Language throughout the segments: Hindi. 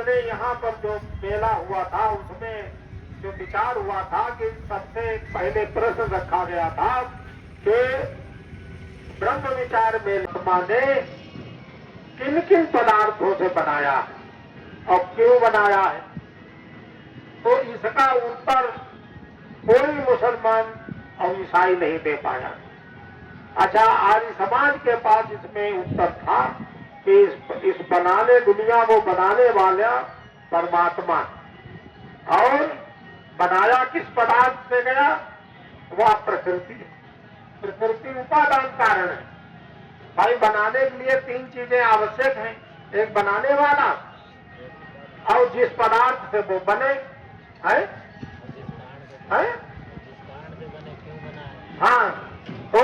जितने यहाँ पर जो मेला हुआ था उसमें जो विचार हुआ था कि सबसे पहले प्रश्न रखा गया था कि ब्रह्म विचार मेला ने किन किन पदार्थों से बनाया है और क्यों बनाया है। तो इसका उत्तर कोई मुसलमान और ईसाई नहीं दे पाया। अच्छा, आर्य समाज के पास इसमें उत्तर था कि इस बनाने दुनिया को बनाने वाला परमात्मा और बनाया किस पदार्थ से गया, वह प्रकृति। प्रकृति उपादान कारण है। भाई बनाने के लिए तीन चीजें आवश्यक हैं, एक बनाने वाला और जिस पदार्थ से वो बने है? हाँ, तो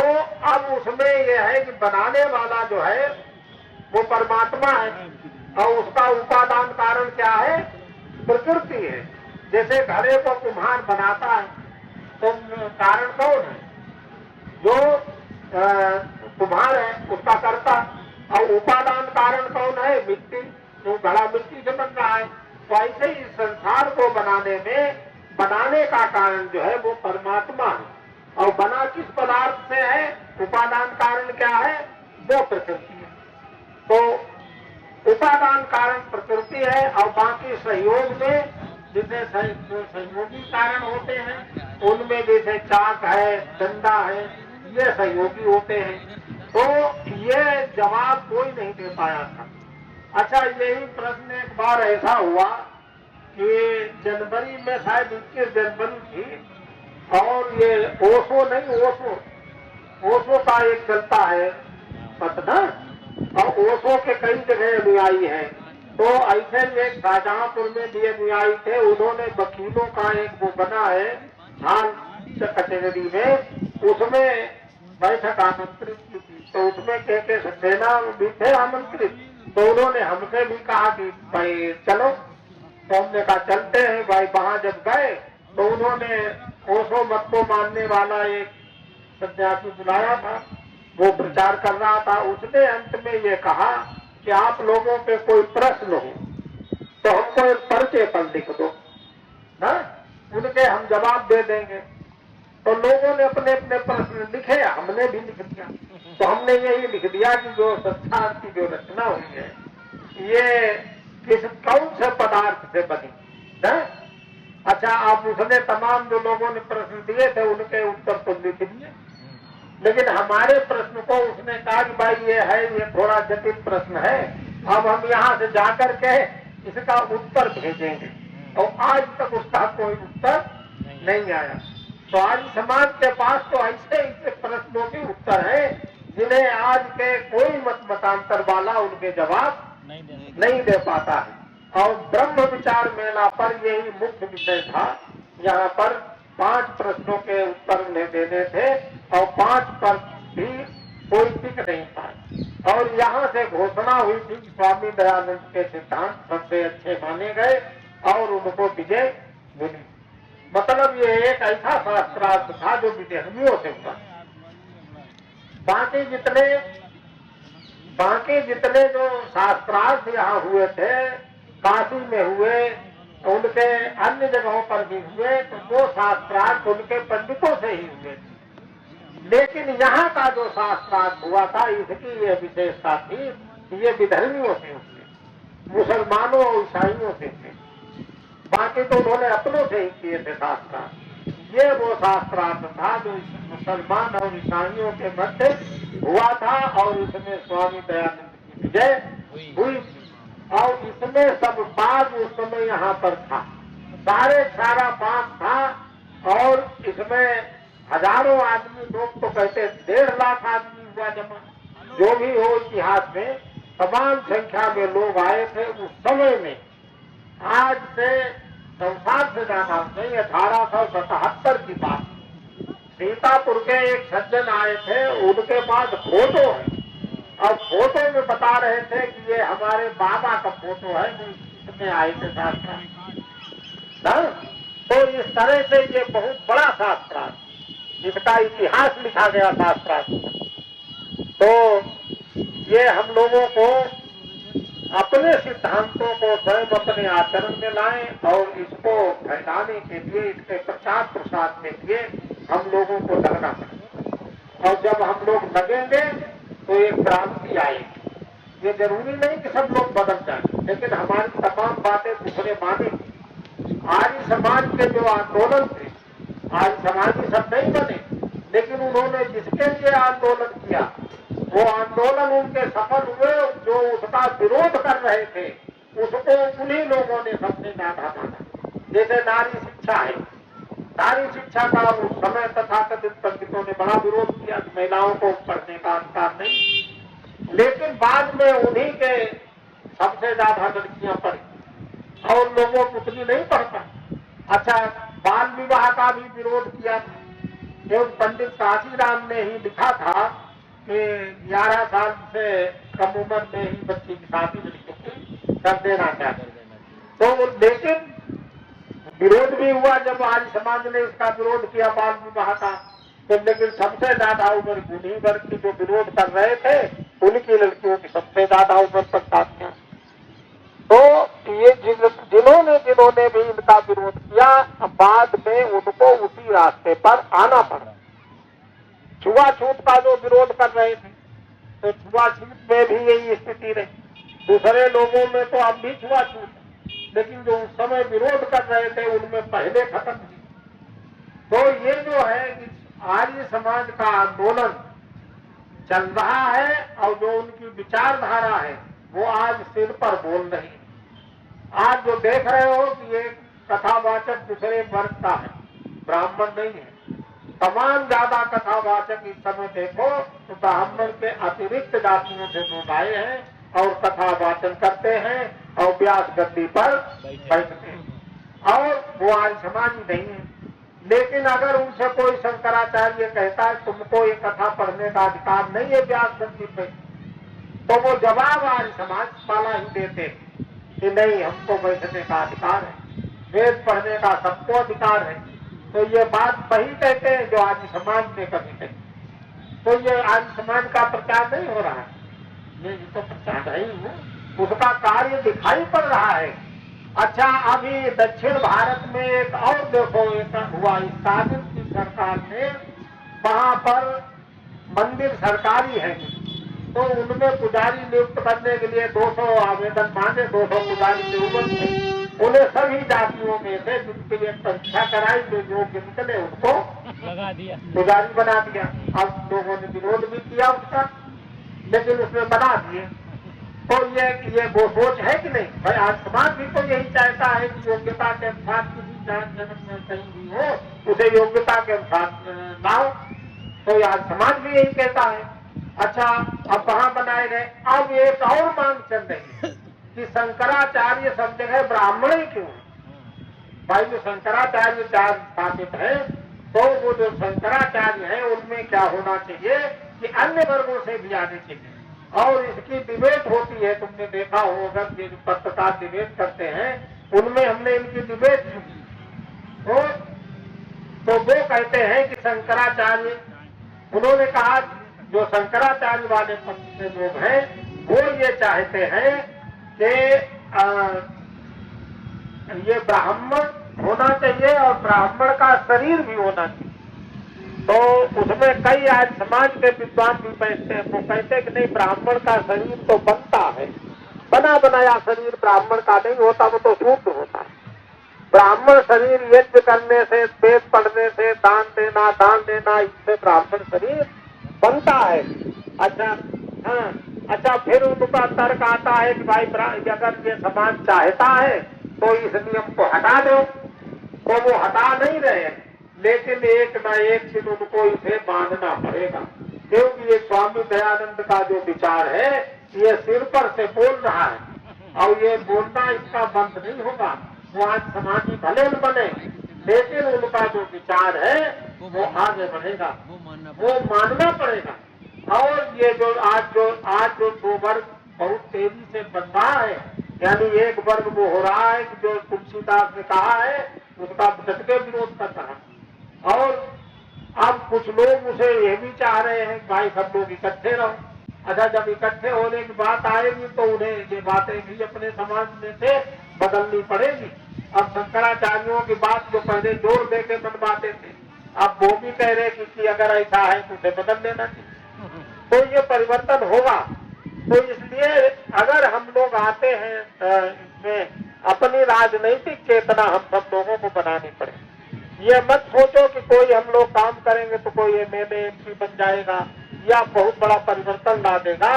अब उसमें यह है कि बनाने वाला जो है वो परमात्मा है और उसका उपादान कारण क्या है, प्रकृति है। जैसे घड़े को कुम्हार बनाता है तो कारण कौन है, जो कुम्हार है उसका कर्ता, और उपादान कारण कौन है, मिट्टी, जो घड़ा मिट्टी से बन रहा है। तो ऐसे ही संसार को बनाने में बनाने का कारण जो है वो परमात्मा है और बना किस पदार्थ से है, उपादान कारण क्या है, वो प्रकृति है। तो उपादान कारण प्रकृति है और बाकी सहयोग में जितने सहयोगी कारण होते हैं उनमें जैसे चाक है, डंडा है, ये सहयोगी होते हैं। तो ये जवाब कोई नहीं दे पाया था। अच्छा, यही प्रश्न एक बार ऐसा हुआ कि जनवरी में शायद 21 जनवरी थी और ये ओशो नहीं, ओशो का एक चलता है पतना, और ओशो के कई जगह अनुयायी हैं। तो ऐसे ही एक शाहजहांपुर में भी अनुयायी थे, उन्होंने वकीलों का एक वो बना है हाल कचहरी में, उसमें बैठक आमंत्रित की थी। तो उसमें के सक्सेना भी थे आमंत्रित। तो उन्होंने हमसे भी कहा कि भाई चलो, तो हमने कहा चलते हैं भाई। वहां जब गए तो उन्होंने ओशो मत को मानने वाला एक सन्यासी बुलाया था, वो प्रचार कर रहा था। उसने अंत में ये कहा कि आप लोगों पे कोई प्रश्न हो तो हमको एक पर्चे पर लिख दो ना, उनके हम जवाब दे देंगे। तो लोगों ने अपने अपने प्रश्न लिखे, हमने भी लिख दिया। तो हमने यही लिख दिया कि जो संसार की जो रचना हुई है ये किस कौन से पदार्थ से बनी है। अच्छा, आप उसने तमाम जो लोगों ने प्रश्न दिए थे उनके उत्तर तो लिख दिए, लेकिन हमारे प्रश्न को उसने कहा कि भाई ये है, ये थोड़ा जटिल प्रश्न है, अब हम यहाँ से जाकर के इसका उत्तर भेजेंगे। और आज तक उसका कोई उत्तर नहीं आया। तो आज समाज के पास तो ऐसे ऐसे प्रश्नों के उत्तर है जिन्हें आज के कोई मतांतर वाला उनके जवाब नहीं दे पाता है। और ब्रह्म विचार मेला पर यही मुख्य विषय था। यहाँ पर 5 प्रश्नों के उत्तर उन्हें देने थे और 5 पर भी कोई टिक नहीं पाए। और यहाँ से घोषणा हुई थी कि स्वामी दयानंद के सिद्धांत सबसे अच्छे माने गए और उनको विजय मिली। मतलब ये एक ऐसा शास्त्रार्थ था जो विदेहियों से हुआ। बाकी जितने जो शास्त्रार्थ यहाँ हुए थे, काशी में हुए, उनके अन्य जगहों पर भी हुए, तो वो शास्त्रार्थ उनके पंडितों से ही हुए। लेकिन यहाँ का जो शास्त्रार्थ हुआ था इसकी ये विशेषता थी कि ये विधर्मियों से हुए, मुसलमानों और ईसाइयों से हुए। बाकी तो उन्होंने अपनों से ही किए थे शास्त्रार्थ। ये वो शास्त्रार्थ था जो मुसलमान और ईसाइयों के मध्य हुआ था और इसमें स्वामी दयानंद की विजय हुई। और इसमें सब बाग उस समय यहाँ पर था, सारा बाग था और इसमें हजारों आदमी, लोग तो कहते 1.5 लाख आदमी हुआ जमा। जो भी हो इतिहास में तमाम संख्या में लोग आए थे उस समय में। आज से संसार से ज्यादा नहीं, 1877 की बात। सीतापुर के एक सज्जन आए थे, उनके पास फोटो है और फोटो में बता रहे थे कि ये हमारे बाबा का फोटो है, वो इसमें आए थे शास्त्र। तो इस तरह से ये बहुत बड़ा शास्त्र, जिसका इतिहास लिखा गया शास्त्र। तो ये हम लोगों को अपने सिद्धांतों को स्वयं अपने आचरण में लाएं और इसको फैलाने के लिए, इसके प्रचार प्रसार के लिए हम लोगों को लगना पड़ेगा। और जब हम लोग लगेंगे तो एक क्रांति आएगी। ये जरूरी नहीं कि सब लोग बदल जाएं, लेकिन हमारी तमाम बातें दूसरे मानेंगे। आर्य समाज के जो आंदोलन थे, आर्य समाजी सब नहीं बने, लेकिन उन्होंने जिसके लिए आंदोलन किया वो आंदोलन उनके सफल हुए। जो उसका विरोध कर रहे थे उसको उन्हीं लोगों ने सबसे ज्यादा माना। जैसे नारी शिक्षा है, नारी शिक्षा का उस समय तथाकथित पंडितों ने बड़ा विरोध किया, महिलाओं को पढ़ने का अधिकार नहीं, लेकिन बाद में उन्हीं के सबसे ज्यादा लड़कियां पढ़ी और लोगों को उतनी नहीं पढ़ पाई। अच्छा, बाल विवाह का भी विरोध किया। एवं पंडित काशीराम ने ही लिखा था कि 11 साल से कम उम्र में ही बच्ची की शादी लड़कियों की कर देना चाहिए। तो लेकिन विरोध भी हुआ जब आर्य समाज ने इसका विरोध किया बाल विवाह का, तो लेकिन सबसे ज्यादा उम्र उन्हीं वर्ग की जो विरोध कर रहे थे उनकी लड़कियों की सबसे ज्यादा उम्र पर शादियां। तो ये जिन्होंने भी इनका विरोध किया, बाद में उनको उसी रास्ते पर आना पड़ा। छुआछूत का जो विरोध कर रहे थे तो छुआछूत में भी यही स्थिति रही। दूसरे लोगों में तो अब भी छुआछूत है, लेकिन जो उस समय विरोध कर रहे थे उनमें पहले खत्म हुई। तो ये जो है आर्य समाज का आंदोलन चल रहा है और जो उनकी विचारधारा है वो आज सिर पर बोल रही है। आज जो देख रहे हो कि ये कथावाचक दूसरे वर्ग का है, ब्राह्मण नहीं है। तमाम ज्यादा कथावाचक इस समय देखो तो ब्राह्मण के अतिरिक्त जातियों से लोग आए हैं और कथावाचन करते हैं और व्यास गद्दी पर बैठते हैं और वो आज समाजी नहीं है। लेकिन अगर उनसे कोई शंकराचार्य कहता है तुमको ये कथा पढ़ने का अधिकार नहीं है व्यास गद्दी पे, तो वो जवाब आज समाज वाला ही देते कि नहीं, हमको बैठने का अधिकार है, वेद पढ़ने का सबको अधिकार है। तो ये बात वही कहते हैं जो आदि समाज ने कभी कही। तो ये आदि समाज का प्रचार नहीं हो रहा है, ये तो प्रचार नहीं है, उसका कार्य दिखाई पड़ रहा है। अच्छा, अभी दक्षिण भारत में एक और देखो एक हुआ, स्टालिन की सरकार ने वहां पर मंदिर सरकारी है तो उनमें पुजारी नियुक्त करने के लिए 200 आवेदन मांगे, 200 पुजारी जरूरत थे। उन्हें सभी जातियों में से जिनके लिए परीक्षा कराई जो योग्य निकले उनको लगा दिया, पुजारी बना दिया। अब लोगों ने विरोध भी किया उसका, लेकिन उसमें बना दिए। तो ये वो सोच है कि नहीं भाई, आज समाज भी तो यही चाहता है कि योग्यता के अनुसार किसी जन्म में कहीं भी हो उसे योग्यता के अनुसार लाओ। तो आज समाज भी यही कहता है। अच्छा, अब वहां बनाए गए। अब एक और मांग चल रही है कि शंकराचार्य सब जगह ब्राह्मण ही क्यों है। भाई जो शंकराचार्य स्थापित है तो वो जो शंकराचार्य है उनमें क्या होना चाहिए कि अन्य वर्गों से भी आने चाहिए। और इसकी डिबेट होती है, तुमने देखा होगा ये जो पत्रकार डिबेट करते हैं उनमें हमने इनकी डिबेट सुनी। तो वो कहते हैं कि शंकराचार्य, उन्होंने कहा जो शंकराचार्य वाले पक्ष के लोग हैं वो ये चाहते हैं कि ये ब्राह्मण होना चाहिए और ब्राह्मण का शरीर भी होना चाहिए। तो उसमें कई आज समाज के विद्वान भी बैठते हैं, वो कहते हैं कि नहीं, ब्राह्मण का शरीर तो बनता है, बना बनाया शरीर ब्राह्मण का नहीं होता, वो तो शुद्ध होता है। ब्राह्मण शरीर यज्ञ करने से, वेद पढ़ने से, दान देना इससे ब्राह्मण शरीर बनता है। अच्छा, हाँ, अच्छा, फिर उनका तर्क आता है कि भाई अगर ये समाज चाहता है तो इस नियम को हटा दो, तो वो हटा नहीं रहे, लेकिन एक न एक दिन उनको इसे मानना पड़ेगा, क्योंकि ये स्वामी दयानंद का जो विचार है ये सिर पर से बोल रहा है और ये बोलना इसका बंद नहीं होगा। वो आज समाजी भले न बने, लेकिन उनका जो विचार है वो आगे बढ़ेगा, वो मानना पड़ेगा। और ये जो आज जो दो वर्ग बहुत तेजी से बन रहा है, यानी एक वर्ग वो हो रहा है कि जो तुलसीदास ने कहा है उसका डट के विरोध कर रहा है, और अब कुछ लोग उसे ये भी चाह रहे हैं भाई सब लोग इकट्ठे रहो। अच्छा, जब इकट्ठे होने की बात आएगी तो उन्हें ये बातें भी अपने समाज में से बदलनी पड़ेगी। अब शंकराचार्यों की बात जो पहले जोर दे के मनवाते थे, अब वो भी कह रहे कि अगर ऐसा है तो उसे बदल देना चाहिए। तो ये परिवर्तन होगा। तो इसलिए अगर हम लोग आते हैं इसमें, अपनी राजनीतिक चेतना हम सब लोगों को बनानी पड़ेगी। ये मत सोचो कि कोई हम लोग काम करेंगे तो कोई एमएलए एमपी बन जाएगा या बहुत बड़ा परिवर्तन ला देगा।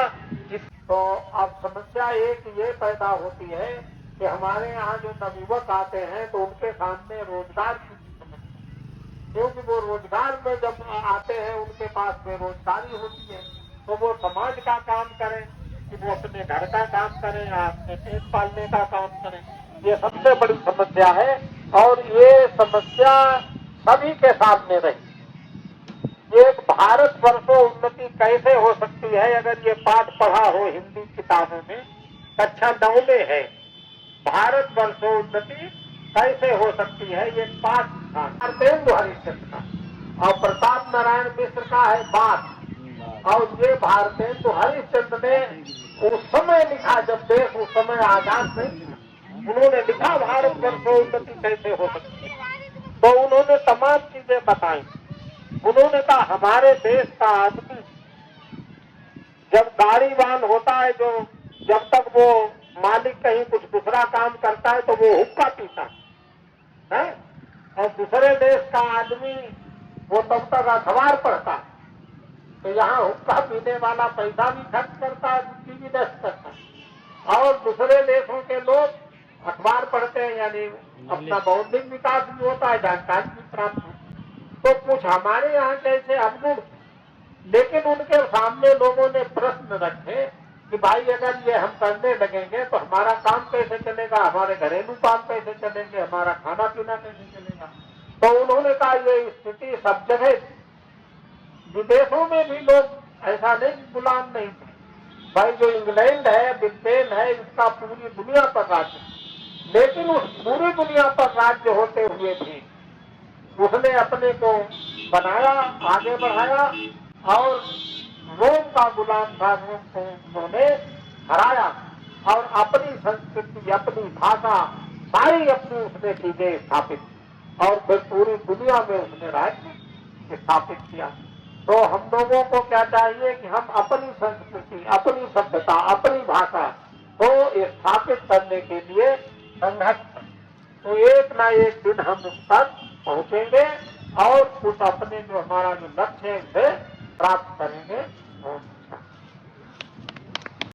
तो अब समस्या एक ये पैदा होती है कि हमारे यहाँ जो नवयुवक आते हैं तो उनके सामने रोजगार की समस्या, क्योंकि वो रोजगार में जब आते हैं उनके पास बेरोजगारी होती है, तो वो समाज का काम करें कि वो अपने घर का काम करें या अपने पेट पालने का काम करें, ये सबसे बड़ी समस्या है। और ये समस्या सभी के सामने रही। एक भारत वर्षों उन्नति कैसे हो सकती है, अगर ये पाठ पढ़ा हो हिंदी किताबों में, कक्षा 9 में है, भारत वर्षों उन्नति कैसे हो सकती है, ये पाठ था भारतेंदु हरिश्चंद्र का, और प्रताप नारायण मिश्र का है बात। और ये भारतेंदु हरिश्चंद्र ने उस समय लिखा जब देश उस समय आजाद नहीं था, उन्होंने लिखा भारत वर्षों उन्नति कैसे हो सकती है। तो उन्होंने तमाम चीजें बताई। उन्होंने कहा हमारे देश का आदमी जब गाड़ी वाहन होता है, जो जब तक वो मालिक कहीं कुछ दूसरा काम करता है तो वो हुक्का पीता है, और दूसरे देश का आदमी वो तब तक अखबार पढ़ता है। तो यहाँ हुक्का पीने वाला पैसा भी खर्च करता है, बुद्धि भी नष्ट करता है, और दूसरे देशों के लोग अखबार पढ़ते हैं, यानी अपना बौद्धिक विकास भी होता है, जानकारी भी प्राप्त होती है। तो कुछ हमारे यहाँ कैसे अवगुण, लेकिन उनके सामने लोगों ने प्रश्न रखे कि भाई अगर ये हम करने लगेंगे तो हमारा काम कैसे चलेगा, हमारे घरेलू काम कैसे चलेंगे, हमारा खाना पीना कैसे चलेगा। तो उन्होंने कहा ये स्थिति सब जगह, विदेशों में भी लोग ऐसा नहीं गुलाम नहीं थे। भाई जो इंग्लैंड है, ब्रिटेन है, इसका पूरी दुनिया पर राज्य, लेकिन उस पूरी दुनिया पर राज्य होते हुए भी उसने अपने को बनाया, आगे बढ़ाया, और रोम का गुलाम था, रोम को उन्होंने हराया, और अपनी संस्कृति, अपनी भाषा, सारी अपनी उसने चीजें स्थापित, और फिर पूरी दुनिया में उसने राज्य स्थापित किया। तो हम लोगों को क्या चाहिए कि हम अपनी संस्कृति, अपनी सभ्यता, अपनी भाषा को स्थापित करने के लिए संघर्ष करें। तो एक ना एक दिन हम उस तक पहुंचेंगे और कुछ अपने जो हमारा जो लक्ष्य है उसे प्राप्त करेंगे।